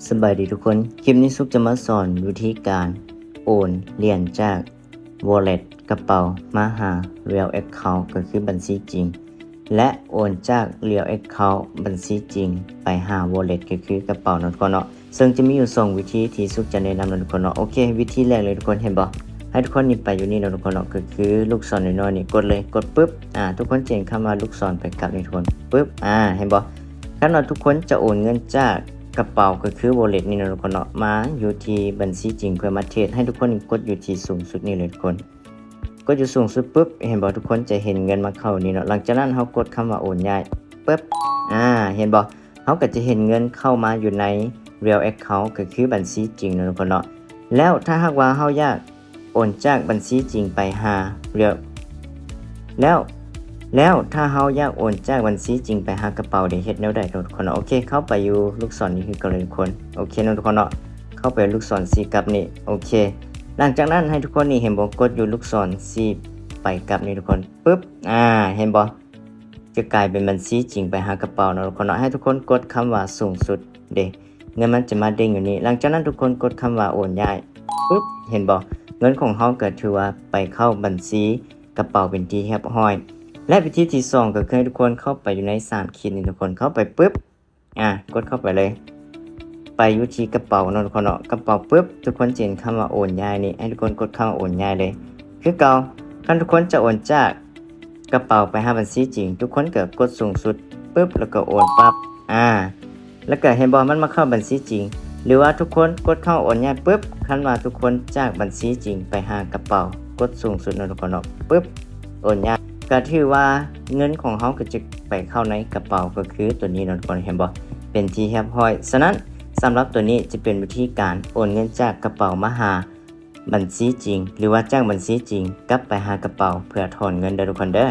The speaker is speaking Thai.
สบายดีทุกคน คลิปนี้ซุกจะมาสอนวิธีการโอนเหรียญจาก Wallet กระเป๋ามาหา Real Account ก็คือบัญชีจริง และโอนจาก Real Account บัญชีจริงไปหา Wallet ก็คือกระเป๋านั่นทุกคนเนาะซึ่งจะมีอยู่2วิธีที่ซุกจะแนะนำทุกคนเนาะโอเควิธีแรกเลยทุกคนเห็นบ่ให้ทุกคนนี่ไปอยู่นี่ทุกคนเนาะก็คือลูกศรน้อยๆนี่กดเลยกดปึ๊บทุกคนเจนเข้ามาลูกศรไปกลับนี่ทุกคนปึ๊บเห็นบ่ถ้าเราทุกคนจะโอนเงินจากกระเป๋าก็คือ wallet นี่นะทุกคนเนาะมาอยู่ที่บัญชีจริงเพื่อมาเทรดให้ทุกคนกดอยู่ที่สูงสุดนี่เลยทุกคนกดอยู่สูงสุดปุ๊บเห็นบ่ทุกคนจะเห็นเงินมาเข้านี่เนาะหลังจากนั้นเฮากดคำว่าโอนย้ายปึ๊บเห็นบ่เฮาก็จะเห็นเงินเข้ามาอยู่ใน real account ก็คือบัญชีจริงนะทุกคนเนาะแล้วถ้าหากว่าเฮาอยากโอนจากบัญชีจริงไปหา real แล้วถ้าเฮาอยากโอนจากบัญชีจริงไปหากระเป๋าได้เฮ็ดแนวใดทุกคนเนาะโอเคเข้าไปอยู่ลูกศรนี่คือกันเลยทุกคนโอเคทุกคนเนาะเข้าไปลูกศรสีกลับนี่โอเคหลังจากนั้นให้ทุกคนนี่เห็นบ่กดอยู่ลูกศรสีไปกลับนี่ทุกคนปึ๊บเห็นบ่จะกลายเป็นบัญชีจริงไปหากระเป๋าเนาะทุกคนเนาะให้ทุกคนกดคำว่าสูงสุดเด้เงินมันจะมาเด้งอยู่นี่หลังจากนั้นทุกคนกดคำว่าโอนย้ายปึ๊บเห็นบ่เงินของเฮาก็ถือว่าไปเข้าบัญชีกระเป๋าเป็นที่เรียบร้อยและวิธีที่2ก็คือให้ทุกคนเข้าไปอยู่ใน3ขีดนี่ทุกคนเข้าไปปึ๊บกดเข้าไปเลยไปอยู่ที่กระเป๋าเนาะทุกคนเนาะกระเป๋าปึ๊บทุกคนเห็นคำว่าโอนย้ายนี่ให้ทุกคนกดคำว่าโอนย้ายเลยคือเก่าถ้าทุกคนจะโอนจากกระเป๋าไปหาบัญชีจริงทุกคนก็กดสูงสุดปึ๊บแล้วก็โอนปั๊บแล้วก็เห็นบ่มันมาเข้าบัญชีจริงหรือว่าทุกคนกดเข้าโอนย้ายปึ๊บคันว่าทุกคนจากบัญชีจริงไปหากระเป๋ากดสูงสุดเนาะทุกคนเนาะปึ๊บโอนย้ายก็ถือว่าเงินของเขาก็จะไปเข้าในกระเป๋าก็คือตัวนี้นะทุกคนเห็นบ่เป็นที่เรียบร้อยฉะนั้นสำหรับตัวนี้จะเป็นวิธีการโอนเงินจากกระเป๋ามาหาบัญชีจริงหรือว่าจากบัญชีจริงกลับไปหากระเป๋าเพื่อถอนเงินเด้อทุกคนเด้อ